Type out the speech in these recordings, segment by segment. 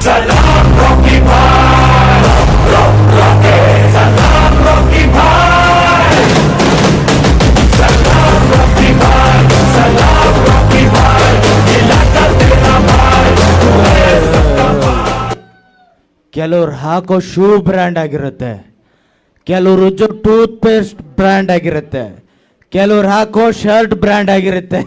सलाम रॉकी भाई, रॉकी सलाम रॉकी भाई, सलाम रॉकी भाई, सलाम रॉकी भाई, इलाका तेरा भाई, तू है सबका भाई. ಕೆಲವ್ರು ಹಾಕೋ ಶೂ ಬ್ರ್ಯಾಂಡ್ ಆಗಿರುತ್ತೆ, ಕೆಲವರು ಟೂತ್ ಪೇಸ್ಟ್ ಬ್ರ್ಯಾಂಡ್ ಆಗಿರುತ್ತೆ, ಕೆಲವ್ರು ಹಾಕೋ ಶರ್ಟ್ ಬ್ರ್ಯಾಂಡ್ ಆಗಿರುತ್ತೆ.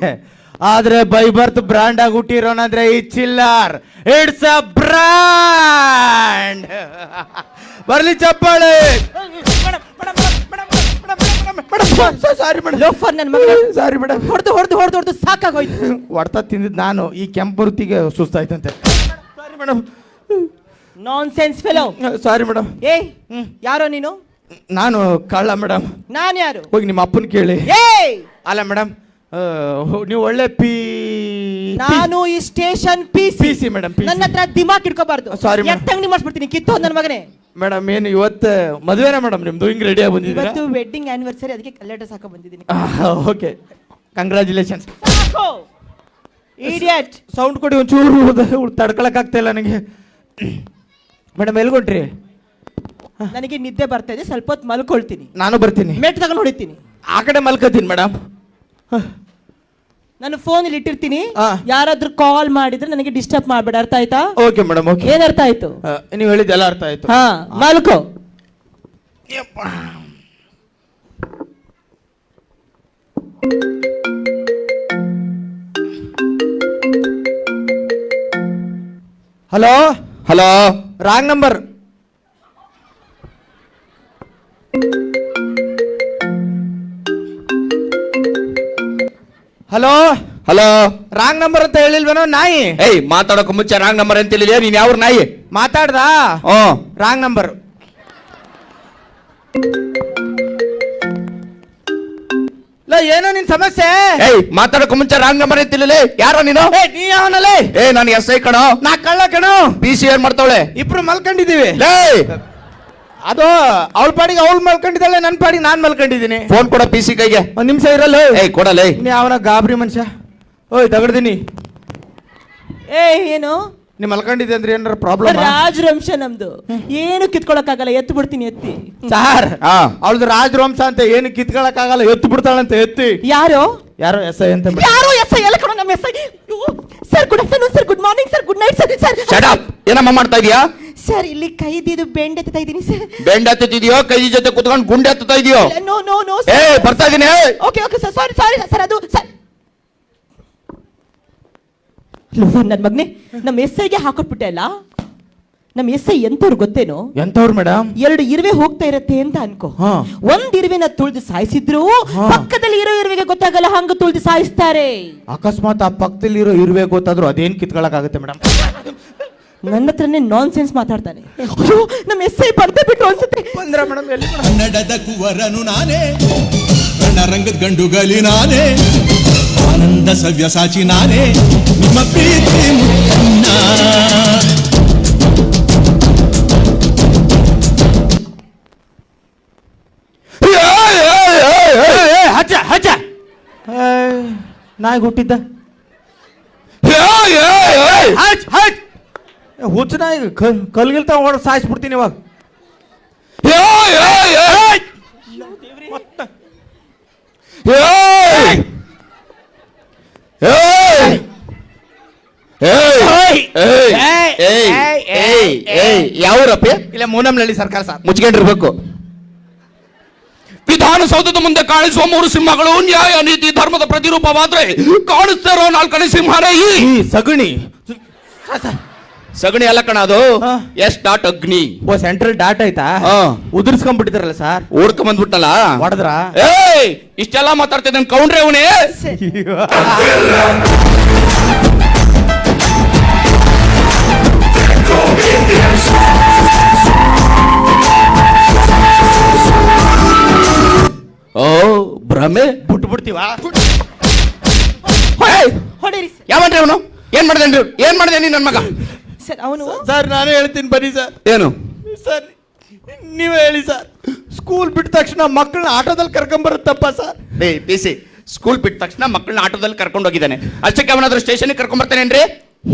ಆದ್ರೆ ಬೈ ಬರ್ತ್ ಬ್ರ್ಯಾಂಡ್ ಆಗಿ ಹುಟ್ಟಿರೋನಂದ್ರೆ ಈ ಚಿಲ್ಲರ್. It's a brand. ಬರ್ಲಿ ಚಪ್ಪಾಳೆ. ಸಾರಿ ಮೇಡಮ್, ಲೋಫರ್ ನನ್ನ ಮಗನೇ. Sorry madam. ಹೊಡೆದು ಸಾಕಾಗೋಯ್ತು. ಹೊಡ್ತಾ ತಿಂದಿದ್ದು ನಾನು, ಈ ಕೆಂಪು ವೃತ್ತಿಗೆ ಸುಸ್ತಾಯ್ತಂತೆ. Sorry madam. Nonsense fellow. Sorry madam. ಏ ಯಾರೋ ನೀನು? ನಾನು ಕಳ್ಳ ಮೇಡಮ್. ನಾನು ಯಾರು? ಹೋಗಿ ನಿಮ್ಮ ಅಪ್ಪನ ಕೇಳಿ. ಏಯ್ ಅಲ್ಲ ಮೇಡಮ್, ನೀವು ಒಳ್ಳೆ ನಾನು ಈ ಸ್ಟೇಷನ್ PC ಮೇಡಮ್. ನನ್ನ ಹತ್ರ ದಿಮಾಕ್ ಇಟ್ಕೋಬಾರ್ದು. Sorry madam. ಎತ್ತಂಗಡಿ ಮಾಡಿಸ್ಬಿಡ್ತೀನಿ ಕಿತ್ತೋ ನನ್ನ ಮಗನೇ. ಮೇಡಮ್ ಏನು ಇವತ್ತು ಮದುವೆನಾ ಮೇಡಮ್ ನಿಮ್ದು? ಹಿಂಗ್ ರೆಡಿ ಆಗಿ ಬಂದಿದ್ದೀರಾ? ಇವತ್ತು ವೆಡ್ಡಿಂಗ್ ಆನಿವರ್ಸರಿ, ಅದಕ್ಕೆ ಕಲ್ಲಟ ಸಾಕ ಬಂದಿದ್ದೀನಿ. Okay, congratulations. ಸಾಕು ಇಡಿಯಟ್. ಸೌಂಡ್ ಕೊಡಿ ಒಂಚೂರು, ತಡ್ಕೊಳಕ್ ಆಗ್ತಾ ಇಲ್ಲ ನನಗೆ. ಮೇಡಮ್ ಎಲ್ಗೊಟ್ರಿ? ನನಗೆ ನಿದ್ದೆ ಬರ್ತಾ ಇದೆ, ಸ್ವಲ್ಪ ಹೊತ್ತು ಮಲ್ಕೊಳ್ತೀನಿ. ನಾನು ಬರ್ತೀನಿ. ಮೆಟ್ ತಗೊಂಡು ಹೊಡಿತೀನಿ. ಆ ಕಡೆ ಮಲ್ಕೋತೀನಿ ಮೇಡಮ್. ನಾನು ಫೋನ್ ಇಲ್ಲಿ ಇಟ್ಟಿರ್ತೀನಿ. ಆ. ಯಾರಾದ್ರೂ ಕಾಲ್ ಮಾಡಿದ್ರೆ ನನಗೆ ಡಿಸ್ಟರ್ಬ್ ಮಾಡಬೇಡ, ಅರ್ಥ ಆಯ್ತಾ? Okay madam. ಓಕೆ, ಏನ್ ಅರ್ಥ ಆಯ್ತು? ನೀವು ಹೇಳಿದ್ದೆಲ್ಲ ಅರ್ಥ ಆಯ್ತು. ಹಾ, ಮಲ್ಕೋ. Hello hello, wrong number. Hello hello. Wrong number ಅಂತ ಹೇಳಿಲ್ವೇನೋ ನಾಯಿ? ಏಯ್, ಮಾತಾಡೋಕೆ ಮುಂಚೆ ರಾಂಗ್ ನಂಬರ್ ಅಂತ ಹೇಳಿದ್ಯಾ? ನೀನ್ ಯಾವ ನಾಯಿ? ಮಾತಾಡ್ದ ರಾಂಗ್ ನಂಬರ್. ಏನೋ ನಿನ್ ಸಮಸ್ಯೆ? ಏಯ್, ಮಾತಾಡೋಕೆ ಮುಂಚೆ ರಾಂಗ್ ನಂಬರ್ ಅಂತ ಹೇಳಿಲ್ಲ. ಯಾರೋ ನೀನು? ನೀ ಯಾವನಲ್ಲೇ? ಏ, ನಾನು SI ಕಣೋ. ನಾ ಕಳ್ಳ ಕಣೋ. PC ಏನ್ ಮಾಡ್ತಾವಳೆ? ಇಬ್ರು ಮಲ್ಕೊಂಡಿದೀವಿ. ಲೇ, ಅದು ಅವಳ ಪಾಡಿಗೆ ಅವಳು ಮಲ್ಕೊಂಡಿದ್ದಾಳೆ, ನನ್ನ ಪಾಡಿಗೆ ನಾನ್ ಮಲ್ಕೊಂಡಿದ್ದೀನಿ. ಫೋನ್ ಕೊಡ PC ಕೈಗೆ. ಒಂದ್ ನಿಮಿಷ ಇರಲ್ಲ. ಏಯ್, ಕೊಡಲೇ. ಅವನ ಗಾಬರಿ ಮನುಷ್ಯ. ಓಯ್ ತಗಡ್ದೀನಿ. ಏ ಏನು ನೀ ಮಲ್ಕೊಂಡಿದ್ದೆ ಅಂದ್ರೆ ಏನಾರ ಪ್ರಾಬ್ಲಮ್? ರಾಜವಂಶ ನಮ್ದು, ಏನು ಕಿತ್ಕೊಳಕ್ಕಾಗಲ್ಲ, ಎತ್ತು ಬಿಡ್ತೀನಿ ಎತ್ತಿ. ಸಾರ್, ಹಾ, ಅವಳದು ರಾಜವಂಶ ಅಂತ ಏನು ಕಿತ್ಕೊಳಕ್ ಆಗಲ್ಲ, ಎತ್ತು ಬಿಡ್ತಾಳಂತ ಎತ್ತಿ. ಯಾರು ಯಾರೋ SI ಅಂತ. ಯಾರು ಎಸ್ ಐ? ಎಲ್ಲ ಕಡೆ ನಮ್ಮ S I. Sir good afternoon sir, good morning sir, good night sir. Shut up. ಏನಮ್ಮ ಮಾಡ್ತಾ ಇದೀಯಾ? ಸರ್ ಇಲ್ಲಿ ಕೈದಿದ್ದು ಬೆಂಡ್ ಎತ್ತಾ ಇದ್ದೀನಿ ಸರ್. ಬೆಂಡ್ ಹತ್ತಿದೆಯೋ, ಕೈ ಜೊತೆ ಕುತ್ಕೊಂಡು ಗುಂಡೆ ಹತ್ತುತ್ತಾ ಇದೆಯೋ? ನೋ ನೋ ನೋ ಏ, ಬರ್ತಾ ಇದೀನಿ. ಓಕೆ ಓಕೆ ಸರ್, ಸಾರಿ ಸಾರಿ ಸರ್, ಅದು ಸರ್. ನನ್ನ ಮಗನೇ, ನಮ್ಮ ಎಸ್ ಐಗೆ ಹಾಕೊಟ್ಬಿಟ್ಟೆ ಅಲ್ಲ. ನಮ್ಮ ಎಸ್ ಐ ಎಂತವ್ರು ಗೊತ್ತೇನೋ? ಎಂತವ್ರು ಮೇಡಮ್? 2 ಇರುವೆ ಹೋಗ್ತಾ ಇರತ್ತೆ ಅಂತ ಅನ್ಕೋ. ಒಂದ್ ಇರುವೆನ ತುಳಿದು ಸಾಯಿಸಿದ್ರು ಪಕ್ಕದಲ್ಲಿ ಇರೋ ಇರುವೆಗೆ ಗೊತ್ತಾಗಲ್ಲ, ಹಂಗ ತುಳಿದು ಸಾಯಿಸ್ತಾರೆ. ಅಕಸ್ಮಾತ್ ಆ ಪಕ್ಕದಲ್ಲಿರೋ ಇರುವೆ ಗೊತ್ತಾದ್ರು ಅದೇನ್ ಕಿತ್ಕೊಳಕ್ ಆಗುತ್ತೆ ಮೇಡಮ್? ನನ್ನ ಹತ್ರನೇ ನಾನ್ ಸೆನ್ಸ್ ಮಾತಾಡ್ತಾನೆ. ಅಯ್ಯೋ, ನಮ್ಮ ಎಸ್ ಐ ಬರ್ದೇ ಬಿಟ್ರು ಅನ್ಸುತ್ತೆ. ಬಂದ್ರ ಮೇಡಮ್? ಎಲ್ಲಿ ಮೇಡಮ್? ಕನ್ನಡದ ಕುವರನು ನಾನೇ, ರಣರಂಗದ ಗಂಡುಗಲಿ ನಾನೇ, ಆನಂದ ಸವ್ಯಸಾಚಿ ನಾನೇ, ನಿಮ್ಮ ಪ್ರೀತಿ ಮುತ್ತಣ್ಣ. ಹಚ್ಚ ಹಚ್ಚ. ನಾಯಿ ಹುಟ್ಟಿದ್ದ ಹಚ್ ಹಚ್. ಹುಚ್ಚ ನಾಯಿ ಕಲ್ಗಿಲ್ತ ಓಡ ಸಾಯಿಸ್ಬಿಡ್ತೀನಿ ಇವಾಗ. ಯಾವೂರಪ್ಪ? ಇಲ್ಲ ಮೂನಂನಹಳ್ಳಿ ಸರ್ಕಾರ ಸರ್. ಮುಚ್ಕೊಂಡಿರ್ಬೇಕು. ವಿಧಾನಸೌಧದ ಮುಂದೆ ಕಾಣಿಸುವ 3 ಸಿಂಹಗಳು ನ್ಯಾಯ ನೀತಿ ಧರ್ಮದ ಪ್ರತಿರೂಪವಾದ್ರೆ ಕಾಣಿಸ್ತಾ ಇರೋ 4ನೇ ಸಿಂಹನೇ ಈ ಸಗಣಿ. ಸಗಣಿ ಅಲ್ಲ ಕಣ, ಅದು ಎಸ್ ಡಾಟ್ ಅಗ್ನಿ. ಓ, ಸೆಂಟ್ರಲ್ ಡಾಟ್ ಆಯ್ತಾ? ಉದುರ್ಸ್ಕೊಂಡ್ಬಿಟ್ಟಿದಾರಲ್ಲ ಸರ್. ಓಡ್ಕೊಂಡ್ ಬಂದ್ಬಿಟ್ಟಲ್ಲ. ಹೊಡೆದ್ರ? ಏಯ್, ಇಷ್ಟೆಲ್ಲ ಮಾತಾಡ್ತಿದ್ದ ಕೌಂಡ್ರೆ ಅವನೇ. ಓ, ಭ್ರಮೆ ಬಿಟ್ಬಿಡ್ತೀವ? ಹೊಡೀರಿ ಯಾವನ್ರಿ ಅವನು? ಏನ್ ಮಾಡಿದೆ ನೀನ್ ನನ್ನ ಮಗ? ಸರ್. ಅವನು ಸರ್ ನಾನೇ ಹೇಳ್ತೀನಿ ಬನ್ನಿ ಸರ್. ಏನು ಸರ್ ನೀವೇ ಹೇಳಿ ಸರ್. ಸ್ಕೂಲ್ ಬಿಟ್ಟ ತಕ್ಷಣ ಮಕ್ಕಳನ್ನ ಆಟೋದಲ್ಲಿ ಕರ್ಕೊಂಬರುತ್ತಪ್ಪ ಸರ್? PC ಸ್ಕೂಲ್ ಬಿಟ್ಟ ತಕ್ಷಣ ಮಕ್ಕಳನ್ನ ಆಟೋದಲ್ಲಿ ಕರ್ಕೊಂಡು ಹೋಗಿದ್ದಾನೆ, ಅಷ್ಟಕ್ಕೆ ಅವನಾದ್ರೂ ಸ್ಟೇಷನ್ಗೆ ಕರ್ಕೊಂಡ್ ಬರ್ತಾನೇನ್ರಿ?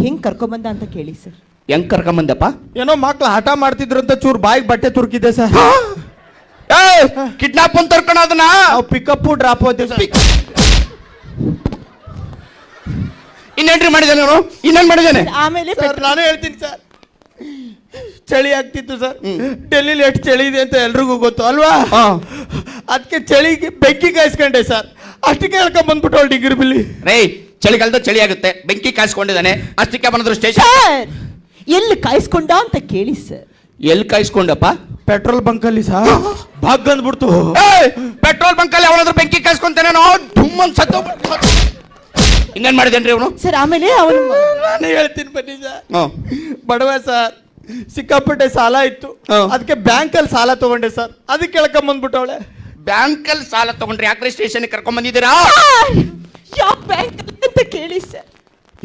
ಹೆಂಗ್ ಕರ್ಕೊಂಬಂದ ಅಂತ ಕೇಳಿ ಸರ್. ಹೆಂಗ್ ಕರ್ಕೊಂಬಂದಪ್ಪ? ಏನೋ ಮಕ್ಳು ಹಠ ಮಾಡ್ತಿದ್ರು ಅಂತ ಚೂರು ಬಾಯಿಗೆ ಬಟ್ಟೆ ತುರ್ಕಿದ್ದೆ ಸರ್. ಕಿಡ್ನಾಪ್ ಅಂತ ತರ್ಕಣ ಅದನ್ನ. ನಾವು ಪಿಕಪ್ ಡ್ರಾಪ್ ಹೋಗ್ತೀವಿ ಸರ್. ಇನ್ನೇನ್ರಿ ಮಾಡಿದ್ದಾನೆ ಅವನು? ಇನ್ನೇನ್ ಮಾಡಿದ್ದಾನೆ? ಆಮೇಲೆ ಸರ್ ನಾನು ಹೇಳ್ತೀನಿ ಸರ್, ಚಳಿ ಆಗ್ತಿತ್ತು ಸರ್. ಡೆಲ್ಲಿಲಿ ಎಷ್ಟು ಚಳಿ ಇದೆ ಅಂತ ಎಲ್ರಿಗೂ ಗೊತ್ತು ಅಲ್ವಾ? ಅದಕ್ಕೆ ಚಳಿಗೆ ಬೆಂಕಿ ಕಾಯಿಸ್ಕೊಂಡೆ ಸರ್. ಅಷ್ಟಕ್ಕೆ ಹೇಳ್ಕೊಂಡ್ ಬಂದ್ಬಿಟ್ಟು ಡಿಗ್ರಿ ಬಿಲ್ಲಿ. ರೇ, ಚಳಿಗಾಲದ ಚಳಿ ಆಗುತ್ತೆ, ಬೆಂಕಿ ಕಾಯಿಸ್ಕೊಂಡಿದ್ದಾನೆ, ಅಷ್ಟಕ್ಕೆ ಬಂದ್ರು ಸ್ಟೇಷನ್. ಸರ್ ಎಲ್ಲಿ ಕಾಯಿಸ್ಕೊಂಡ ಅಂತ ಕೇಳಿ ಸರ್. ಎಲ್ಲಿ ಕಾಯಿಸ್ಕೊಂಡಪ್ಪ? ಪೆಟ್ರೋಲ್ ಬಂಕ್ ಅಲ್ಲಿ ಸರ್. ಭಾಗ್ ಅಂದ್ಬಿಡ್ತು. ಪೆಟ್ರೋಲ್ ಬಂಕ್ ಅಲ್ಲಿ ಅವನಾದ್ರೂ ಬೆಂಕಿ ಕಾಯಿಸ್ಕೊಂತಾನೆ, ಧುಮ್ಮನ್ ಸತ್ತು. ಇನ್ನೇನ್ ಮಾಡಿದೇನ್ರಿ ಅವನು? ಸರ್ ಆಮೇಲೆ ಅವನು ನಾನೇ ಹೇಳ್ತೀನಿ ಬನ್ನಿ ಸರ್. ಬಡವ ಸರ್, ಸಿಕ್ಕಾಪಟ್ಟೆ ಸಾಲ ಇತ್ತು, ಅದಕ್ಕೆ ಬ್ಯಾಂಕ್ ಅಲ್ಲಿ ಸಾಲ ತಗೊಂಡೆ ಸರ್. ಅದಕ್ಕೆ ಹೇಳ್ಕೊಂಡ್ ಬಂದ್ಬಿಟ್ಟವಳೆ. ಬ್ಯಾಂಕ್ ಅಲ್ಲಿ ಸಾಲ ತಗೊಂಡ್ರಿ ಯಾಕ್ರಿ ಸ್ಟೇಷನ್ ಕರ್ಕೊಂಡ್ ಬಂದಿದ್ದೀರಾ? ಯಾವ ಬ್ಯಾಂಕ್ ಅಂತ ಕೇಳಿ ಸರ್.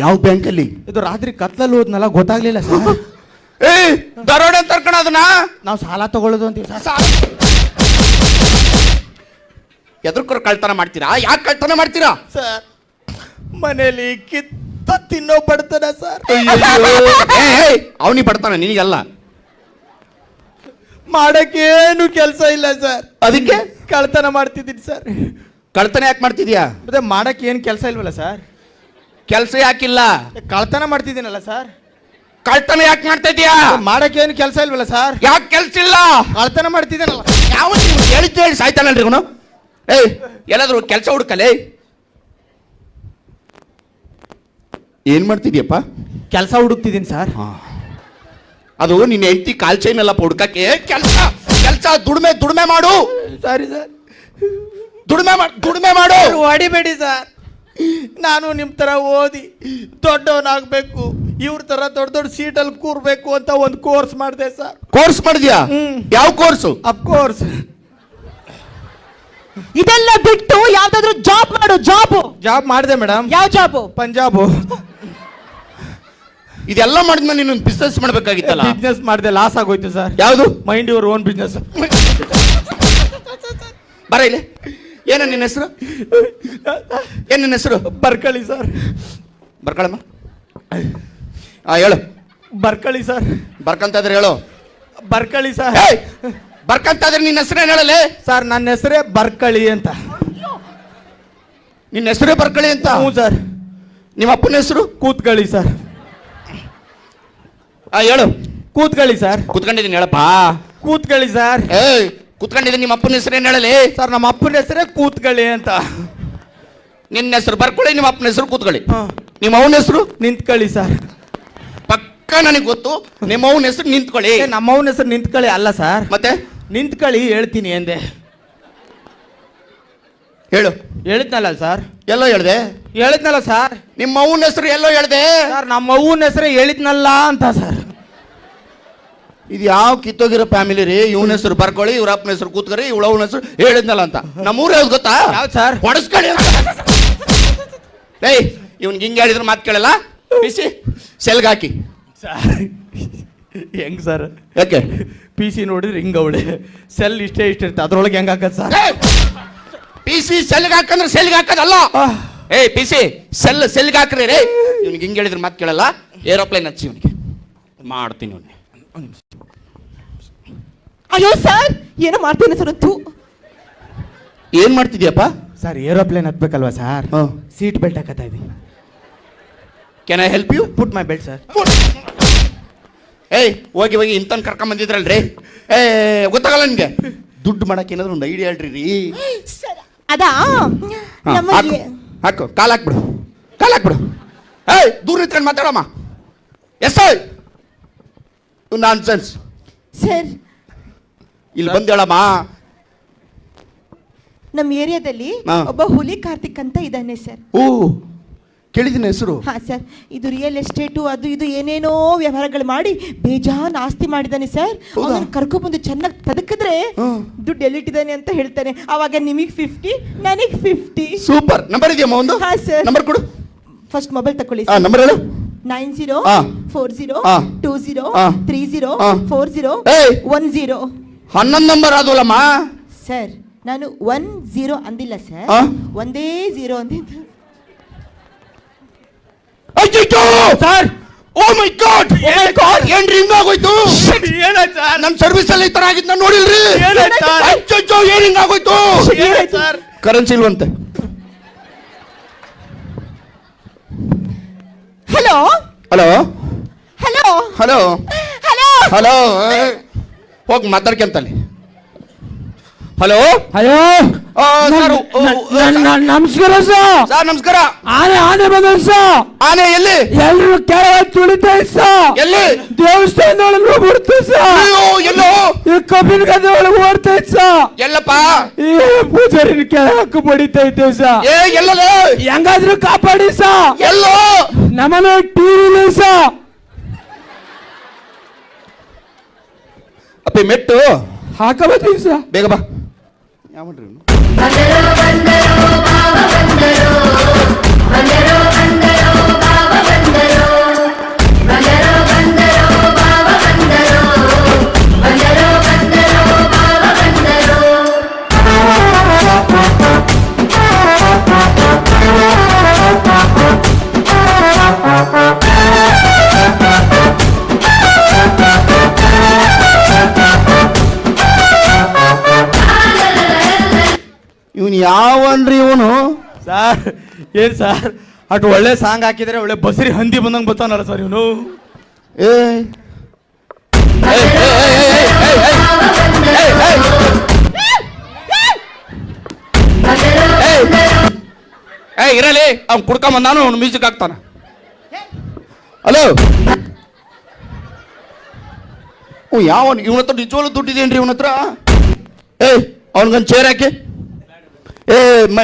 ಯಾವ ಬ್ಯಾಂಕ್ ಅಲ್ಲಿ? ಇದು ರಾತ್ರಿ ಕತ್ಲಲ್ಲಿ ಹೋದ್ನಲ್ಲ, ಗೊತ್ತಾಗ್ಲಿಲ್ಲ ಸರ್. ದರೋಡೆ ಅಂತ ತರ್ಕಣ ಅದನ್ನ. ನಾವು ಸಾಲ ತಗೊಳ್ಳೋದು ಅಂತೀವಿ ಸರ್. ಎದ್ರಕರು ಕಳ್ತನ ಮಾಡ್ತೀರಾ? ಯಾಕೆ ಕಳ್ತನ ಮಾಡ್ತೀರಾ ಸರ್? ಮನೇಲಿ ಕಿತ್ತ ತಿನ್ನೋ ಬಡ್ತಾನ ಸರ್. ಅವನಿಗೆ ಬಡ್ತಾನ, ನಿನಗಲ್ಲ. ಮಾಡಕ್ಕೇನು ಕೆಲಸ ಇಲ್ಲ ಸರ್, ಅದಕ್ಕೆ ಕಳ್ತನ ಮಾಡ್ತಿದ್ದೀನಿ ಸರ್. ಕಳ್ತನ ಯಾಕೆ ಮಾಡ್ತಿದ್ಯಾ? ಮತ್ತೆ ಮಾಡಕ್ಕೆ ಏನು ಕೆಲಸ ಇಲ್ವಲ್ಲ ಸರ್? ಕೆಲಸ ಯಾಕಿಲ್ಲ? ಕಳ್ತನ ಮಾಡ್ತಿದ್ದೀನಲ್ಲ ಸರ್. ಕಳ್ತನ ಯಾಕೆ ಮಾಡ್ತಾ ಇದೀಯಾ? ಮಾಡಕ್ಕೆ ಏನು ಕೆಲಸ ಇಲ್ವಲ್ಲ ಸರ್? ಯಾಕೆ ಕೆಲ್ಸ ಇಲ್ಲ? ಕಳ್ತನ ಮಾಡ್ತಿದ್ದೀನಲ್ಲ. ಯಾವ ಹೇಳಿದ್ದು ಹೇಳಿ ಸಾಯ್ತಾನಲ್ರಿ ಅವನು. ಎಲ್ಲಾದ್ರೂ ಕೆಲಸ ಹುಡುಕಲೇ. ಏನ್ ಮಾಡ್ತಿದ್ಯಪ್ಪ? ಕೆಲಸ ಹುಡುಕ್ತಿದ್ದೀನಿ ಸರ್. ಅದು ನಿನ್ನ ಹೆಂಡತಿ ಕಾಲ್ ಚೈನ್ ಎಲ್ಲ ಹುಡುಕಕ್ಕೆ ಕೆಲಸ. ಕೆಲಸ ದುಡಿಮೆ ಮಾಡು. ಸಾರಿ ಸರ್, ದುಡಿಮೆ ಮಾಡು. ಹೊಡಿಬೇಡಿ ಸರ್. ನಾನು ನಿಮ್ಮ ಥರ ಓದಿ ದೊಡ್ಡವನಾಗಬೇಕು, ಇವ್ರ ಥರ ದೊಡ್ಡ ದೊಡ್ಡ ಸೀಟಲ್ಲಿ ಕೂರ್ಬೇಕು ಅಂತ ಒಂದು ಕೋರ್ಸ್ ಮಾಡಿದೆ ಸರ್. ಕೋರ್ಸ್ ಮಾಡಿದ್ಯಾ? ಯಾವ ಕೋರ್ಸು? ಅಫ್ಕೋರ್ಸ್. ಇದೆಲ್ಲ ಬಿಟ್ಟು ಯಾವ್ದಾದ್ರು ಜಾಬ್ ಮಾಡು. ಜಾಬ್ ಮಾಡಿದೆ ಮೇಡಮ್. ಯಾವ ಜಾಬು? ಪಂಜಾಬು. ಇದೆಲ್ಲ ಮಾಡಿದ್ಮೇಲೆ ನೀನು ಬಿಸ್ನೆಸ್ ಮಾಡ್ಬೇಕಾಗಿತ್ತಲ್ಲ. ಬಿಸ್ನೆಸ್ ಮಾಡಿದೆ, ಲಾಸ್ ಆಗೋಯ್ತು ಸರ್. ಯಾವುದು? Mind your own business. ಬರ ಇಲ್ಲಿ. ಏನ ನಿನ್ನ ಹೆಸರು? ಏನ್ ನಿನ್ನ ಹೆಸರು? ಬರ್ಕಳಿ ಸರ್. ಬರ್ಕಳಮ್ಮ. ಹೇಳು. ಬರ್ಕಳಿ ಸರ್. ಬರ್ಕಂತ ಇದ್ರೆ ಹೇಳು. ಬರ್ಕಳಿ ಸರ್. ಬರ್ಕಂತ ಇದ್ರೆ ನಿನ್ನ ಹೆಸರೇನು ಹೇಳಲೆ? ಸರ್ ನನ್ನ ಹೆಸರೇ ಬರ್ಕಳಿ ಅಂತ. ನಿನ್ನ ಹೆಸರೇ ಬರ್ಕಳಿ ಅಂತ? ಹ್ಞೂ ಸರ್. ನಿಮ್ಮ ಅಪ್ಪನ ಹೆಸರು? ಕೂತ್ಕಳಿ ಸರ್. ಹೇಳು. ಕೂತ್ಕಳಿ ಸರ್. ಕೂತ್ಕೊಂಡಿದ್ದೀನಿ ಹೇಳಪ್ಪ. ಕೂತ್ಕಳಿ ಸರ್. ಕೂತ್ಕೊಂಡಿದ್ದೀನಿ. ನಿಮ್ಮ ಅಪ್ಪನ ಹೆಸರೇನು ಹೇಳಲಿ? ಸರ್ ನಮ್ಮ ಅಪ್ಪನ ಹೆಸರೇ ಕೂತ್ಕಳಿ ಅಂತ. ನಿನ್ನ ಹೆಸರು ಬರ್ಕೊಳ್ಳಿ, ನಿಮ್ಮ ಅಪ್ಪನ ಹೆಸರು ಕೂತ್ಕೊಳ್ಳಿ. ನಿಮ್ಮ ಅವನ ಹೆಸರು? ನಿಂತ್ಕಳಿ ಸರ್. ಪಕ್ಕ ನನಗೆ ಗೊತ್ತು. ನಿಮ್ಮ ಅವನ ಹೆಸರು ನಿಂತ್ಕೊಳ್ಳಿ. ನಮ್ಮ ಅವನ ಹೆಸರು ನಿಂತ್ಕಳಿ ಅಲ್ಲ ಸರ್. ಮತ್ತೆ ನಿಂತ್ಕಳಿ ಹೇಳ್ತೀನಿ ಎಂದೆ. ಹೇಳು. ಹೇಳಿದ್ನಲ್ಲ ಸರ್. ಎಲ್ಲೋ ಹೇಳ್ದೆ? ಹೇಳಿದ್ನಲ್ಲ ಸರ್. ನಿಮ್ಮ ಅವನ ಹೆಸರು ಎಲ್ಲೋ ಹೇಳ್ದೆ? ಸರ್ ನಮ್ಮ ಅವ್ವನ ಹೆಸರೇ ಹೇಳಿದ್ನಲ್ಲ ಅಂತ ಸರ್. ಇದು ಯಾವ ಕಿತ್ತೋಗಿರೋ ಫ್ಯಾಮಿಲಿ ರೀ? ಇವನ ಹೆಸರು ಬರ್ಕೊಳ್ಳಿ, ಇವ್ರ ಅಪ್ಪನ ಹೆಸರು ಕೂತ್ಕರಿ, ಇವಳ ಅವನ ಹೆಸರು ಹೇಳಿದ್ನಲ್ಲ ಅಂತ. ನಮ್ಮೂರು ಯಾವ್ದು ಗೊತ್ತಾ? ಯಾವ್ದು ಸರ್? ಹೊಡಸ್ಕೊಳ್ಳಿ ಅಂತ. ಇವ್ನಿಗೆ ಹಿಂಗೆ ಹೇಳಿದ್ರೆ ಮಾತು ಕೇಳಲ್ಲ. ಬಿಸಿ ಸೆಲ್ಗೆ ಹಾಕಿ. ಹೆಂಗ್ ಸರ್? ಯಾಕೆ? ಪಿ ಸಿ ನೋಡಿದ್ರೆ ಹಿಂಗ ಅವಳೆ ಸೆಲ್ ಇಷ್ಟೇ ಇರುತ್ತೆ, ಅದ್ರೊಳಗೆ ಹೆಂಗ್ ಹಾಕದ್ ಸರ್? ಪಿ ಸಿ ಸೆಲ್ಗೆ ಹಾಕಂದ್ರೆ ಸೆಲ್ಗೆ ಹಾಕೋದಲ್ಲ. ಪಿ ಸಿ ಸೆಲ್ಗೆ ಹಾಕ್ರಿ ರೇ. ಇವ್ನಿಗೆ ಹಿಂಗೆ ಹೇಳಿದ್ರೆ ಮಾತು ಕೇಳಲ್ಲ. ಏರೋಪ್ಲೇನ್ ಹಚ್ಚಿ ಇವನಿಗೆ ಮಾಡ್ತೀನಿ. ಅವ್ನಿಗೆ ಅಯ್ಯೋ ಸರ್, ಏನೋ ಮಾಡ್ತೇನೆ ಸರ್. ಅಂತೂ ಏನ್ ಮಾಡ್ತಿದ್ಯಪ್ಪ? ಸರ್ ಏರೋಪ್ಲೇನ್ ಹತ್ಬೇಕಲ್ವಾ ಸರ್? ಸೀಟ್ ಬೆಲ್ಟ್ ಹಾಕತ್ತಾ ಇದೀನಿ. Can I help you? Put my belt sir. ಹೋಗಿ ಇಂತನ್ ಕರ್ಕೊಂಡ್ ಬಂದಿದ್ರಲ್ರಿ. ಗೊತ್ತಾಗಲ್ಲ ನಿಮ್ಗೆ? ದುಡ್ಡು ಮಾಡಕ್ಕೆ ಏನಾದ್ರು ಒಂದು ಐಡಿಯಾ ಹೇಳ್ರಿ ರೀ. ಅದಾ ನಮ್ಮ ಹಾಕು. ಕಾಲ್ ಹಾಕ್ಬಿಡು. ದೂರ ನಿಂತ್ಕೊಂಡು ಮಾತಾಡಮ್ಮ. S nonsense. ಸರ್ ಇಲ್ಲಿ ಬಂದು ಹೇಳಮ್ಮ. ನಮ್ಮ ಏರಿಯಾದಲ್ಲಿ ಒಬ್ಬ ಹುಲಿ ಕಾರ್ತಿಕ್ ಅಂತ ಇದ್ದಾನೆ ಸರ್. ಕೇಳಿದ್ದೀನಿ ಹೆಸರು. ಹಾ ಸರ್, ಇದು ರಿಯಲ್ ಎಸ್ಟೇಟು ಅದು ಇದು ಏನೇನೋ ವ್ಯವಹಾರಗಳು ಮಾಡಿ ಬೇಜಾನ್ ಆಸ್ತಿ ಮಾಡಿದ್ದಾನೆ ಸರ್. ಅವನು ಕರ್ಕೊಂಡ್ಬಂದು ಚೆನ್ನಾಗಿ ತದಕಿದ್ರೆ ದುಡ್ಡು ಎಲ್ಲಿಟ್ಟಿದ್ದಾನೆ ಅಂತ ಹೇಳ್ತಾನೆ. ಅವಾಗ ನಿಮಗೆ 50, ನನಗೆ 50. ಸೂಪರ್. ನಂಬರ್ ಇದೆಯಮ್ಮ ಒಂದು? ಹಾ ಸರ್. ನಂಬರ್ ಕೊಡು. ಫಸ್ಟ್ ಮೊಬೈಲ್ ತಕೊಳ್ಳಿ. ನಂಬರ್ ಹೇಳು. 904020304010. 11 ನಂಬರ್ ಆದವಲ್ಲಮ್ಮ. ಸರ್ ನಾನು 10 ಅಂದಿಲ್ಲ ಸರ್, ಒಂದೇ 0 ಅಂದಿದ್ದು. ಸರ್ ಓ ಮೈ ಗಾಡ್ ಏನ್ರಿ ಹಿಂಗಾಗೋಯ್ತು? ಏನಾಯ್ತು ಸರ್? ನಮ್ ಸರ್ವಿಸ್ ಅಲ್ಲಿ ಈ ತರ ಆಗಿದ್ ನಾನು ನೋಡಿಲ್ರಿ. ಏನಾಯ್ತು ಸರ್? ಅಚ್ಚಚ್ಚೋ, ಏನ್ ಹಿಂಗಾಗೋಯ್ತು? ಏನಾಯ್ತು ಸರ್? ಕರೆನ್ಸಿ ಇಲ್ವಂತೆ. Hello hello hello hello hello hello ಹೋಗಿ ಮಾತಾಡ್ಕೊಂತಲ್ಲಿ. ಹಲೋ ಹಲೋ ಸರ್, ನಮಸ್ಕಾರ ಸರ್. ಸರ್ ನಮಸ್ಕಾರ. ಆನೆ ಬಂದ ಸರ್. ಆನೆ ಎಲ್ಲಿ? ಎಲ್ರು ಕೆಳಗೆ ತುಳಿತಾ ಸರ್. ಎಲ್ಲಿ? ದೇವಸ್ಥಾನದ ಒಳಗೆ ಬಿಡ್ತು ಸರ್. ಅಯ್ಯೋ, ಎಲ್ಲೋ? ಈ ಕಬ್ಬಿನ ಗದ್ದೆ ಒಳಗೆ ಓಡ್ತಾ ಸರ್. ಎಲ್ಲಪ್ಪ? ಈ ಪೂಜಾರಿನ ಕೆಳಗೆ ಹಾಕಿ ಬಡಿತಾ ಇದ್ದೇವೆ ಸರ್. ಏ ಎಲ್ಲಲೇ? ಹೆಂಗಾದ್ರೂ ಕಾಪಾಡಿ ಸರ್. ಎಲ್ಲೋ? ನಮ್ಮನೆ ಟಿವಿ ಸರ್. ಅಪ್ಪಿ ಮೆಟ್ಟು ಹಾಕಬತ್ತೀವಿ ಸರ್. ಬೇಗ ಬಾ. ಯಾವನ್ರಿ ಇವ್ನು? ಇವನು ಯಾವನ್ರಿ ಇವನು? ಸರ್ ಏನ್ ಸರ್ ಅಟ್ ಒಳ್ಳೆ ಸಾಂಗ್ ಹಾಕಿದ್ರೆ ಒಳ್ಳೆ ಬಸರಿ ಹಂದಿ ಬಂದಂಗೆ ಬರ್ತಾನಲ್ಲ ಸರ್ ಇವನು. ಏ ಇರಲಿ, ಅವ್ನು ಕುಡ್ಕೊಂಬಂದಾನು, ಅವ್ನು ಮ್ಯೂಸಿಕ್ ಹಾಕ್ತಾನ. ಹಲೋ, ಯಾವನ್ ಇವನ ಹತ್ರ ನಿಜವಾಗ್ಲೂ ದುಡ್ಡಿದೇನ್ರಿ ಇವನ ಹತ್ರ? ಅವನಿಗೊಂದು ಚೇರ್ ಹಾಕಿ.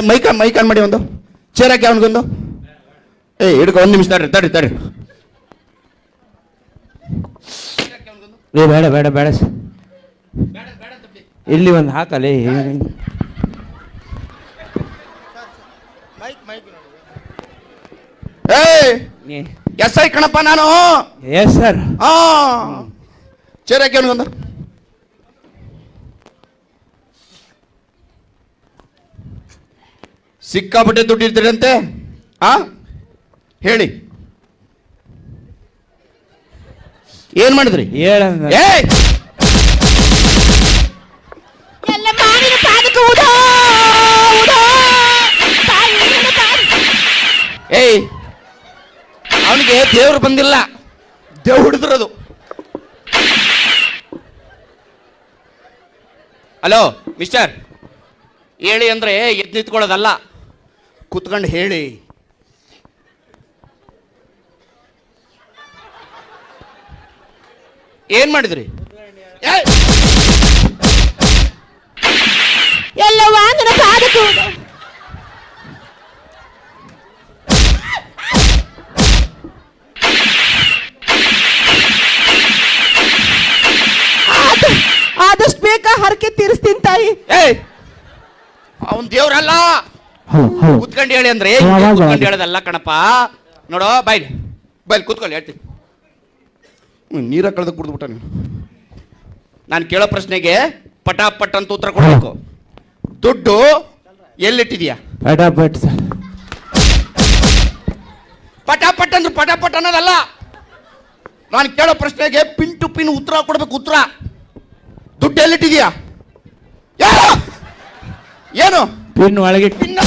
ಮೈಕಾನ್ ಮಾಡಿ ಒಂದು ಚೇರ್ ಹಾಕಿ ಅವನಿಗೊಂದು. ಹಿಡ್ಕೊ, ಒಂದು ನಿಮಿಷ ತಡ್ರಿ. ಬೇಡ ಬೇಡ ಬೇಡ ಸರ್, ಇಲ್ಲಿ ಒಂದು ಹಾಕಲಿ. ಎಸ್ ಐ ಕಣಪ್ಪ ನಾನು. Yes sir. ಚೇರ್ ಹಾಕಿ ಅವನಿಗೊಂದು. ಸಿಕ್ಕಾಪಟ್ಟೆ ದುಡ್ಡು ಇರ್ತೀರಂತೆ. ಹೇಳಿ, ಏನ್ ಮಾಡಿದ್ರಿ? ಹೇಳಂದ ಎಲ್ಲ ಮಾವಿನ ಪಾದಕ್ಕೆ ಉದೋ ತಾಯಿಯ ತಾಯಿ. ಅವನಿಗೆ ದೇವ್ರು ಬಂದಿಲ್ಲ, ದೇವ್ ಹಿಡಿದ್ರದು. ಹಲೋ ಮಿಸ್ಟರ್, ಹೇಳಿ ಅಂದ್ರೆ ಎದ್ದು ನಿಂತ್ಕೊಳ್ಳೋದಲ್ಲ, ಕುತ್ಕೊಂಡು ಹೇಳಿ. ಏನ್ ಮಾಡಿದ್ರಿ? ಎಲ್ಲ ವಾಂಗನ ಪಾದಕ್ಕೆ ಉದೋ. ಆದಷ್ಟು ಬೇಗ ಹರಕೆ ತೀರಿಸ್ತೀನಿ ತಾಯಿ. ಅವನ್ ದೇವ್ರಲ್ಲ, ಕುತ್ಕೊಂಡು ಹೇಳಿ ಅಂದ್ರೆ ಕುತ್ಕೊಂಡು ಹೇಳೋದಲ್ಲ ಕಣಪ್ಪ. ನೋಡೋ ಬೈಲ್ ಕುತ್ಕೊಳ್ಳಿ, ಹೇಳ್ತೀನಿ. ನೀರ ಕಳೆದು ಕುಡಿದ್ಬಿಟ್ಟ ನೀನು. ನಾನು ಕೇಳೋ ಪ್ರಶ್ನೆಗೆ ಪಟಾಪಟ್ ಅಂತ ಉತ್ತರ ಕೊಡ್ಬೇಕು. ದುಡ್ಡು ಎಲ್ಲಿಟ್ಟಿದ್ಯಾ? ಪಟಾಪಟ್ ಸರ್. ಪಟಾಪಟ್ ಅಂದ್ರೆ ಪಟಾಪಟ್ ಅನ್ನೋದಲ್ಲ. ನಾನು ಕೇಳೋ ಪ್ರಶ್ನೆಗೆ ಪಿನ್ ಟು ಪಿನ್ ಉತ್ತರ ಕೊಡ್ಬೇಕು. ಉತ್ತರ, ದುಡ್ಡು ಎಲ್ಲಿಟ್ಟಿದ್ಯಾ? ಏನು ಪಿನ್ ಒಳಗೆ ಪಿನ್?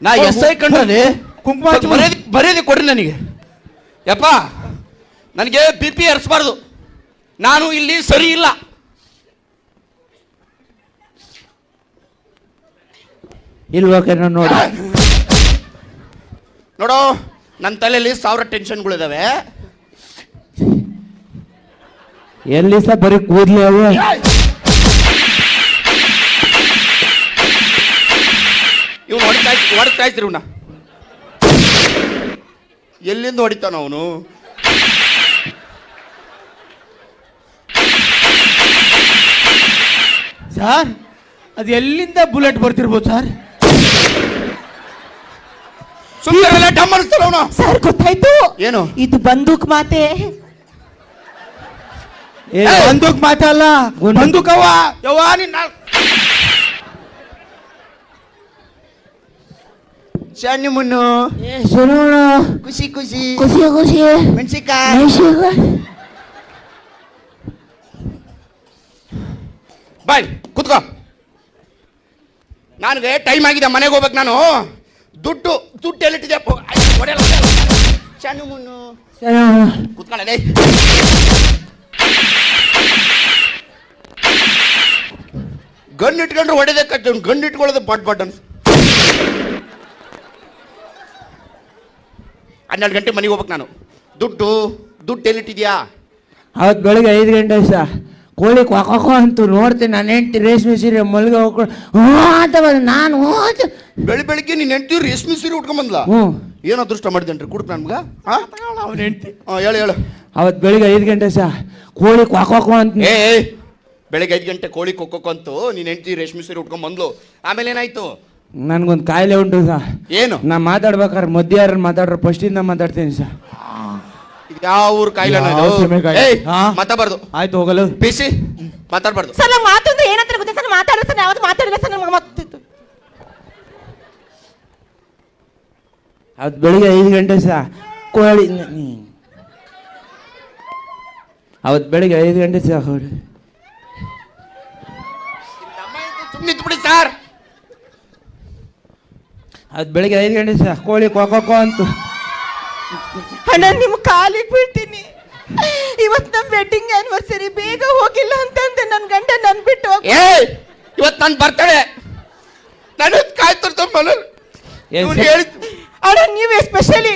ನಾ ಎಸ್ ಐ ಕಂಡ್ರೆ ಕುಂಕುಮ ಬರೆಯೋದಿ ಕೊಡ್ರಿ ನನಗೆ. ಯಪ್ಪ, ನನಗೆ ಬಿ ಪಿ ಏರಿಸಬಾರ್ದು. ನಾನು ಇಲ್ಲಿ ಸರಿ ಇಲ್ಲ. ಇಲ್ವಾಕೇನೋ ನೋಡಿ. ನೋಡೋ, ನನ್ನ ತಲೆಯಲ್ಲಿ 1000 ಟೆನ್ಷನ್ಗಳಿದಾವೆ. ಎಲ್ಲಿ ಸಹ ಬರೀ ಕೂದ್ಲಿ ಅವು. ಇವ್ನು ಹೊಡಿತಾ ಇದ್ರಿ ಇವ್ನ. ಎಲ್ಲಿಂದ ಹೊಡಿತಾನ ಅವನು? ಸರ್ ಅದು ಎಲ್ಲಿಂದ ಬುಲೆಟ್ ಬರ್ತಿರ್ಬೋದು ಸರ್? ಸುಮ್ಮನೆ ಡಮ್ ಅನಿಸ್ತಾರ ಅವನು. ಸರ್ ಗೊತ್ತಾಯ್ತು, ಏನು? ಇದು ಬಂದೂಕ್ ಮಾತೆ. ಬಂದೂಕ್ ಮಾತಲ್ಲ, ಬಂದೂಕವ್ವ. ಯವ್ವ ನಿನ್ನ ಸಣ್ಣ ಮುನ್ನು ಖುಷಿ ಖುಷಿ ಮೆಣಸಿಕಾಯಿ ಬಾಯ್ ಕುತ್ಕೋ. ನನಗೆ ಟೈಮ್ ಆಗಿದೆ, ಮನೆಗೆ ಹೋಗ್ಬೇಕು ನಾನು. ದುಡ್ಡು ಎಲ್ಲಿಟ್ಟಿದೆ? ಸಣ್ಣ ಮುನ್ನು ಕುತ್ಕೊಳ್ಳೆ. ಗನ್ ಇಟ್ಕೊಂಡ್ರೆ ಹೊಡೆದೇ ಕಟ್ಟ, ಗನ್ ಇಟ್ಕೊಳ್ಳೋದು ಬಟ್ ಅನ್ಸ್. 12 ಗಂಟೆ ಮನೆಗೆ ಹೋಗ್ಬೇಕು ನಾನು. ದುಡ್ಡು ಎಲ್ಲಿಟ್ಟಿದ್ಯಾ? ಅವತ್ತು ಬೆಳಗ್ಗೆ 5 ಗಂಟೆ ಸರ್, ಕೋಳಿ ಕ್ವಾಕೋ ಅಂತೂ ನೋಡ್ತೀನಿ. ನಾನು ಹೆಂಡ್ತಿ ರೇಷ್ಮೆ ಸೀರೆ ಮಲ್ಗೆ ಹೋಗ್ಕೊಂಡು ಅಂತ ಬಂದು ನಾನು ಬೆಳಿಗ್ಗೆ ನೀನು ಹೆಂಡ್ತಿ ರೇಷ್ಮೆ ಸೀರೆ ಉಟ್ಕೊಂಬಂದ್ಲ? ಏನು ಅದೃಷ್ಟ ಮಾಡಿದೇನ್ರಿ ಕುಡ್ಕ ನನ್ಗ? ಅವನ ಹೆಂಡ್ತಿ. ಹೇಳು. ಅವತ್ತು ಬೆಳಿಗ್ಗೆ 5 ಗಂಟೆ ಸರ್, ಕೋಳಿ ಕ್ವಾಕೋ ಅಂತ. ಬೆಳಿಗ್ಗೆ 5 ಗಂಟೆ ಕೋಳಿ ಕೊಕ್ಕೋ ಅಂತು ನೀನು ಹೆಂಡ್ತಿ ರೇಷ್ಮೆ ಸೀರೆ ಉಟ್ಕೊಂಬಂದ್ಲು. ಆಮೇಲೆ ಏನಾಯ್ತು? ನನ್ಗೊಂದು ಕಾಯಿಲೆ ಉಂಟು ಸರ್. ಏನು? ನಾ ಮಾತಾಡ್ಬೇಕಾದ್ರೆ ಮಧ್ಯ ಯಾರು ಮಾತಾಡ್ರೆ ಫಸ್ಟಿಂದ ಮಾತಾಡ್ತೀನಿ ಸರ್. ಯಾವ ಊರು ಕಾಯಿಲೆ? ಮಾತಾಡ್ಬಾರ್ದು. ಆಯ್ತು ಹೋಗಲು. ಪಿಸಿ ಮಾತಾಡ್ಬಾರ್ದು ಸರ್. ನಂಗೆ ಮಾತಂದ್ರೆ ಏನಂತ ಗೊತ್ತಾ ಸರ್? ಮಾತಾಡಿದ್ರೆ ಸರ್, ಯಾವ್ದು ಮಾತಾಡಿಲ್ಲ ಸರ್. ನಮ್ಗೆ ಅವತ್ತು ಬೆಳಿಗ್ಗೆ 5 ಗಂಟೆ ಸರ್, ಕೋಳಿ. ಅವತ್ತು ಬೆಳಿಗ್ಗೆ 5 ಗಂಟೆ ಸರ್, ನಿಂತ್ಬಿಡಿ ಸರ್. ಅದು ಬೆಳಿಗ್ಗೆ 5 ಗಂಟೆ ಸರ್, ಕೋಳಿ ಕ್ವಾಕೋ ಅಂತು. ಅಣ್ಣ ನಿಮ್ಮ ಕಾಲಿಗೆ ಬೀಳ್ತೀನಿ. ಇವತ್ತು ನಮ್ಮ ವೆಡ್ಡಿಂಗ್ ಆನಿವರ್ಸರಿ, ಬೇಗ ಹೋಗಿಲ್ಲ ಅಂತಂದೆ ನನ್ನ ಗಂಡ ನನ್ ಬಿಟ್ಟು ಹೋಗಿ. ಇವತ್ತು ನಾನು ಬರ್ತಡೆ, ನಾನು ಕಾಯ್ತಿರ್ತ ಮನೇಲಿ ಹೇಳಿದ್ದು. ಅಣ್ಣ ನೀವು ಎಸ್ಪೆಷಲಿ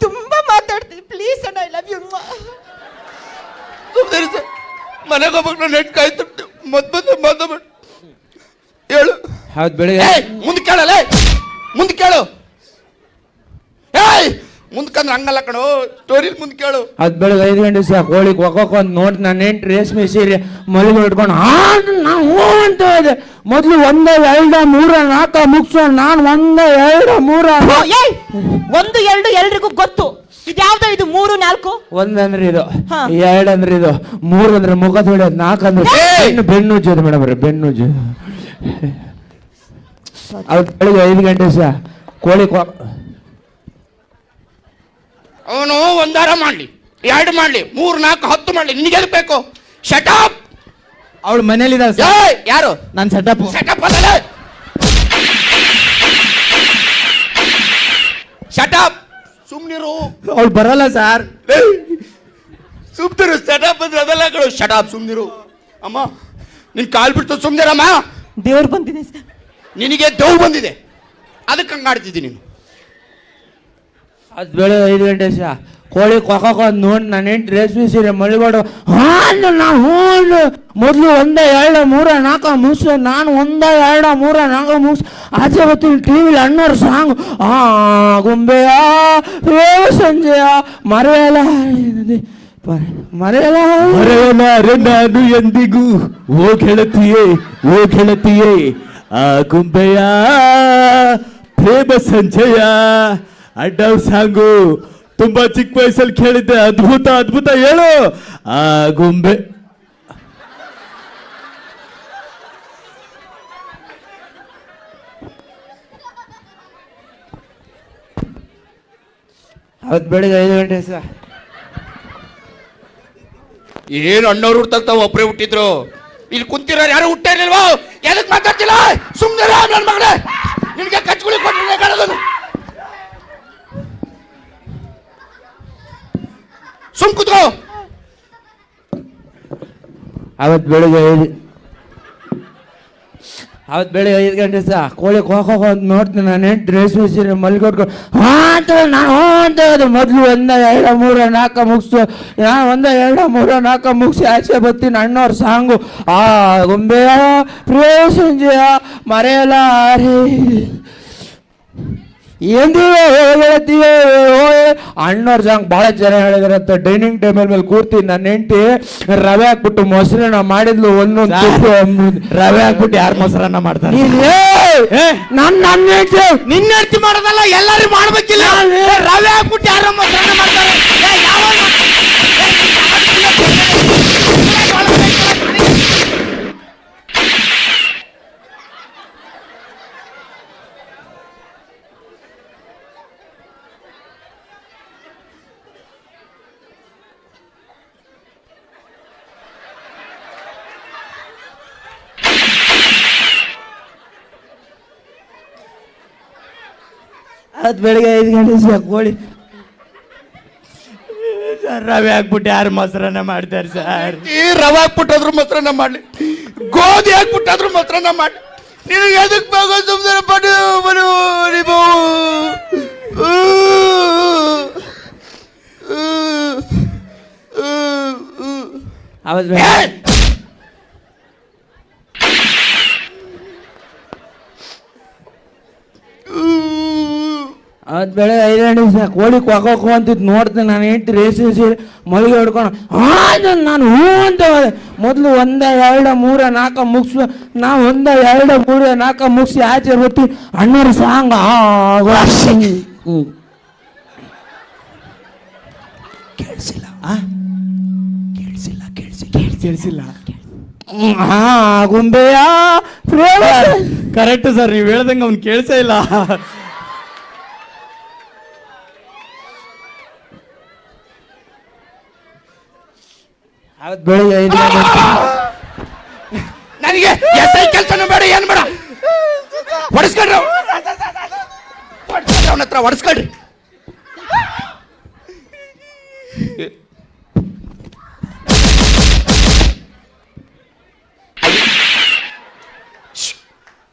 ತುಂಬಾ ಮಾತಾಡ್ತೀವಿ, ಪ್ಲೀಸ್ ಅಣ್ಣ, ಐ ಲವ್ ಯು. ಮನೆಗೆ ಹೋಗ್ಬೇಕು, ನಾನು ನೆಟ್ ಕಾಯ್ತಿರ್ತೀವಿ. ಮದ್ದು ಹೇಳು. ಹೌದು ಬೆಳಿಗ್ಗೆ ಮುಂದೆ ಕೇಳಲ್ಲ, ಮುಂದೆ ಕೇಳು. ಮುಂದ್ಕಂದ್ರೆ ಹಂಗಲ್ಲ ಕಣೋ, ಸ್ಟೋರಿ ಮುಂದೆ ಕೇಳು. ಅದು ಬೆಳಿಗ್ಗೆ 5 ಗಂಟೆ ಸರ್, ಕೋಳಿ ಕ್ವಾಕೋ ಅಂತ ನೋಡಿ ನಾನು ಹೆಂಡ್ತಿ ರೇಷ್ಮೆ ಸೀರೆ ಮಲ್ಲಿಗೆ ಇಟ್ಕೊಂಡು ನಾನು ಹೂ ಅಂತ ಹೇಳಿದೆ. ಮೊದಲು 1 2 3 4 ಮುಗಿಸೋ. ನಾನು 1 2 3 1 2 ಎಲ್ರಿಗೂ ಗೊತ್ತು. ಇದ್ಯಾವ್ದು ಇದು 3 4? 1 ಅಂದ್ರೆ ಇದು, 2 ಅಂದ್ರೆ ಇದು, 3 ಅಂದ್ರೆ ಮುಖ ತೊಳೆಯೋದು, 4 ಅಂದ್ರೆ ಬೆನ್ನು ಉಜ್ಜೋದು ಮೇಡಮ್ ಅವ್ರೆ, ಬೆನ್ನು ಉಜ್ಜೋದು. ಅವತ್ತು ಬೆಳಿಗ್ಗೆ 5 ಗಂಟೆ ಸರ್, ಕೋಳಿ ಅವನು 1 ವಾರ ಮಾಡ್ಲಿ, 2 ಮಾಡ್ಲಿ, 3 4 10 ಮಾಡ್ಲಿ, ನಿನಗೆ ಬೇಕು? ಶಟಪ್. ಅವಳು ಮನೇಲಿದ್ದಾಳೆ ಸರ್. ಯಾರು? ನಾನು ಸೆಟಪ್ ಅಲ್ಲ, ಶಟಪ್. ಸುಮ್ನಿರು. ಅವಳು ಬರಲ್ಲ ಸರ್. ಸುಮ್ನಿರು. ಶಟಪ್ ಅಂದ್ರೆ ಅದೆಲ್ಲ ಕಳು. ಶಟಪ್, ಸುಮ್ನಿರು. ಅಮ್ಮ ನಿನ್ ಕಾಲ್ ಬಿಡ್ತು, ಸುಮ್ನಿರಮ್ಮ. ದೇವ್ರು ಬಂದಿದೆ ಸರ್. ನಿನಗೆ ದೇವ್ ಬಂದಿದೆ, ಅದಕ್ಕೆ ಹಂಗಾಡ್ತಿದ್ದೀನಿ ನೀನು. ಅದು ಬೆಳಿಗ್ಗೆ 5 ಗಂಟೆ ಸರ್, ಕೋಳಿ ಕ್ವಾಕೋ ಅಂತ ನೋಡಿ ನಾನು ಹೆಂಡ್ತಿ ರೇಷ್ಮೆ ಸೀರೆ ಮಲ್ಲಿಗೋಡು ನಾವು ಮೊದಲು 1 2 3 4 ಮುಗಿಸು. ನಾನು 1 2 3 4 ಮುಗಿಸು. ಆಚೆ ಬರ್ತೀನಿ, ಟಿವಿಲಿ ಅಣ್ಣವ್ರ ಸಾಂಗ್, ಗುಂಬೆಯ ಸಂಜೆಯ ಮರೆಯಲ್ಲ ನಾನು ಎಂದಿಗೂ ಓ ಗೆಳತಿಯೇ ಆ ಗುಂಬೆಯ ಪ್ರೇಮ ಸಂಜಯ ಅಡ್ಡವ್ ಸಾಂಗು ತುಂಬಾ ಚಿಕ್ಕ ವಯಸ್ಸಲ್ಲಿ ಕೇಳಿದ್ದೆ. ಅದ್ಭುತ ಹೇಳು. ಆ ಗೊಂಬೆ ಅವತ್ತು ಬೆಳಿಗ್ಗೆ 5 ಗಂಟೆ ಸರ್. ಏನು ಅಣ್ಣವ್ರು ಹುಡ್ತಾಗ್ತಾವ, ಒಬ್ಬರೇ ಹುಟ್ಟಿದ್ರು. ಇಲ್ಲಿ ಕುಂತಿರೋರು ಯಾರು ಹುಟ್ಟೇ ಇರ್ಲಿಲ್ವೋ? ಎದಕ್ ಮಾತಾಡ್ತಿಲ್ಲ? ಸುಮ್ಮನೆ ನನ್ನ ಮಗಳೇ, ನಿನಗೆ ಕಚ್ಗುಳಿ ಕೊಟ್ಟಿದ್ದೆ ಕಾಣೋದು. ಸುಮ್ ಕೂತ್ಕೋ. ಅವತ್ತು ಬೆಳಿಗ್ಗೆ 5 ಗಂಟೆ ಸರ್, ಕೋಳಿ ಕ್ವಾಕೋ ಅಂತ ನೋಡ್ತೀನಿ. ನಾನು ಹೆಂಡ್ತಿ ರೇಷ್ಮೆ ಸೀರೆ ಮಲ್ಕೊಟ್ಕೊಂಡು ಅಂತ ನಾನು ಅಂತ ಹೇಳಿದೆ. ಮೊದಲು 1 2 3 4 ಮುಗಿಸು. ನಾನು 1 2 3 4 ಮುಗಿಸಿ ಆಚೆ ಬರ್ತೀನಿ, ಅಣ್ಣವ್ರ ಸಾಂಗು, ಗುಂಬೆಯ ಪ್ರಿಯ ಸಂಜೆಯ ಮರೆಯಲಾರೆ. ಎಂದಿವೆ ಹೇಳ್ತೀವಿ ಅಣ್ಣವ್ರ ಸಾಂಗ್ ಭಾಳ ಚೆನ್ನಾಗಿ ಹೇಳಿದ್ರಂತ. ಡೈನಿಂಗ್ ಟೇಬಲ್ ಮೇಲೆ ಕೂರ್ತೀನಿ ನನ್ನ ಹೆಂಡತಿ ರವೆ ಹಾಕ್ಬಿಟ್ಟು ಮೊಸರನ್ನ ಮಾಡಿದ್ಲು ಒಂದೊಂದು ರವೆ ಹಾಕ್ಬಿಟ್ಟು ಯಾರು ಮೊಸರನ್ನ ಮಾಡ್ತಾರೆ? ನನ್ನ ಹೆಂಡತಿ ನಿನ್ನ ಹೆಂಡತಿ ಮಾಡೋದಲ್ಲ, ಎಲ್ಲರೂ ಮಾಡ್ಬೇಕಿಲ್ಲ. ರವೆ ಹಾಕ್ಬಿಟ್ಟು ಯಾರು ಮೊಸರನ್ನ ಮಾಡ್ತಾರೆ? ಅದು ಬೆಳಿಗ್ಗೆ 5 ಗಂಟೆ ಸರ್ ಕೋಳಿ ರವೆ ಹಾಕ್ಬಿಟ್ಟು ಯಾರು ಮೊಸರನ್ನ ಮಾಡ್ತಾರೆ ಸರ್? ಈ ರವೆ ಹಾಕ್ಬಿಟ್ಟಾದ್ರು ಮೊಸರನ್ನ ಮಾಡ್ಲಿ, ಗೋಧಿ ಹಾಕ್ಬಿಟ್ಟಾದ್ರು ಮೊಸರನ್ನ ಮಾಡ್ಲಿ, ನಿನಗೆ ಎದಕ್ ಬೇಕು ಸುಮ್ಮನೆ ಪಡು ಬರು ನೀವು. ಅವತ್ತು ಅವತ್ತು ಬೆಳಗ್ಗೆ 5 ಗಂಟೆ ಸರ್ ಕೋಳಿ ಕೊಕ್ಕೋ ಅಂತಿದ್ದು ನೋಡ್ತೀನಿ. ನಾನು ಹೆಂಡತಿ ರೇಸಿ ಮಳಿಗೆ ಹೊಡ್ಕೊಂಡು ನಾನು ಹ್ಞೂ ಅಂತ ಮೊದಲು 1 2 3 4 ಮುಗಿಸು. ನಾವು 1 2 3 4 ಮುಗಿಸಿ ಆಚೆ ಬರ್ತೀವಿ. ಅಣ್ಣವ್ರ ಸಾಂಗ್ ಕೇಳಿಸಿಲ್ಲ ಕೇಳಿಸಿಲ್ಲ. ಗುಂಬೆಯ ಕರೆಕ್ಟ್ ಸರ್, ನೀವು ಹೇಳ್ದಂಗೆ ಅವ್ನು ಕೇಳಿಸೇ ಇಲ್ಲ. ಅವತ್ತು ಬೆಳಿಗ್ಗೆ 5 ಗಂಟೆ ನನಗೆ ಎಸ್ಐ ಕೆಲಸನೂ ಬೇಡ, ಏನು ಬೇಡ, ಹೊಡಿಸ್ಕೊಳ್ರಿ ಅವನ ಹತ್ರ ಹೊಡಿಸ್ಕೊಳ್ರಿ.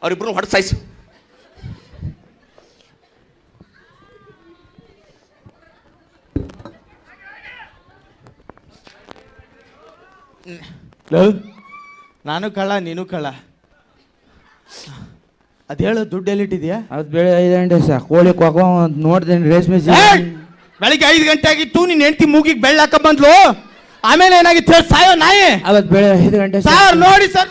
ಅವ್ರಿಬ್ರು ಹೊಡೆಸಾಯ್ಸು. ನಾನು ಕಳ್ಳ ನೀನು ಕಳ್ಳ. ಅದ್ ಹೇಳು, ದುಡ್ಡು ಎಲ್ಲಿಟ್ಟಿದ್ಯಾ? ಅವತ್ತು ಬೆಳಿಗ್ಗೆ 5 ಗಂಟೆ ಸರ್ ಕೋಳಿ ಕೊಕ್ಕೋ ನೋಡ್ತೀನಿ ರೇಷ್ಮೆ ಬೆಳಿಗ್ಗೆ 5 ಗಂಟೆ ಆಗಿತ್ತು, ನಿನ್ನ ಹೆಂಡತಿ ಮೂಗಿಗೆ ಬೆಳ್ಳ ಹಾಕ ಬಂದ್ಲು. ಆಮೇಲೆ ಏನಾಗಿತ್ತು ಹೇಳಿ? ಸಾಯೋ ನಾಯಿ. ಅವತ್ತು ಬೆಳಿಗ್ಗೆ 5 ಗಂಟೆ ಸರ್ ನೋಡಿ ಸರ್,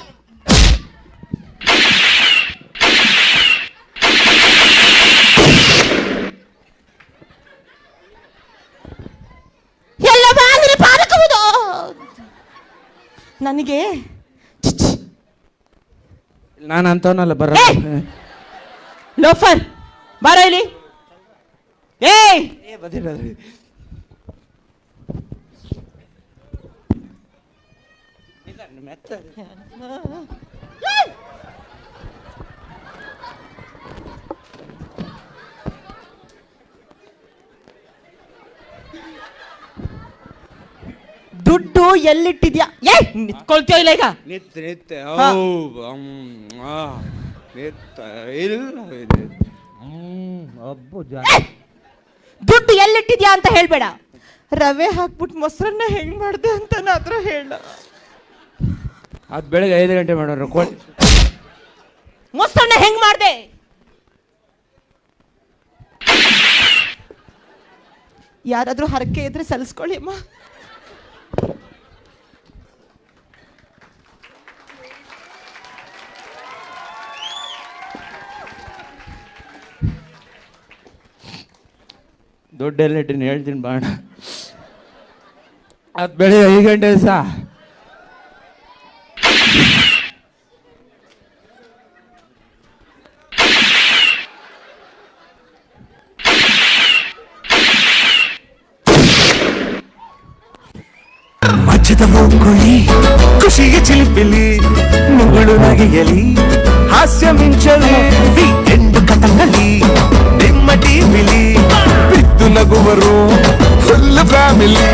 ಎಲ್ಲ ಬಾಗಿಲು ಪಾಲಕವುದು ನನಗೆ. ನಾನು ಅಂತವನಲ್ಲ ಬರ ಲೋಫರ್ ಬಾರ ಇಲ್ಲಿ. ಏಯ್ ದುಡ್ಡು ಎಲ್ಲಿಟ್ಟಿದ್ಯಾ? ನಿಂತ್ಕೊಳ್ತೀಯ ಇಲ್ಲ ಈಗ? ನಿತ್ಯ ದುಡ್ಡು ಎಲ್ಲಿಟ್ಟಿದ್ಯಾ ಅಂತ ಹೇಳ್ಬೇಡ. ರವೆ ಹಾಕ್ಬಿಟ್ಟು ಮೊಸರನ್ನ ಹೆಂಗ್ ಮಾಡ್ದೆ ಅಂತನಾದ್ರೂ ಹೇಳ. ಅದು ಬೆಳಿಗ್ಗೆ 5 ಗಂಟೆ ಮಾಡೋರು ಕೋಳಿ ಮೊಸರನ್ನ ಹೆಂಗ್ ಮಾಡ್ದೆ? ಯಾರಾದ್ರೂ ಹರಕೆ ಇದ್ರೆ ಸಲ್ಲಿಸ್ಕೊಳ್ಳಿ ಅಮ್ಮ. ದುಡ್ಡೆಲ್ಲ ಇಟ್ಟಿನಿ ಹೇಳ್ತೀನಿ ಬಾಣ. ಅದು ಬೆಳಿಗ್ಗೆ 5 ಗಂಟೆ ಸಾ ಮಜ್ಜದ ಹೋಗ್ಕೊಳ್ಳಿ, ಖುಷಿಗೆ ಚಿಲಿಪಿಲಿ, ಮುಗುಳು ನಗೆಯಲಿ, ಹಾಸ್ಯ ಮಿಂಚಲಿ, ಎಂಡು ಕಥಂಗಲಿ, ನಿಮ್ಮ ಟಿವಿಲಿ ಬಿದ್ದು ನಗುವರು ಫುಲ್ ಫ್ಯಾಮಿಲಿ.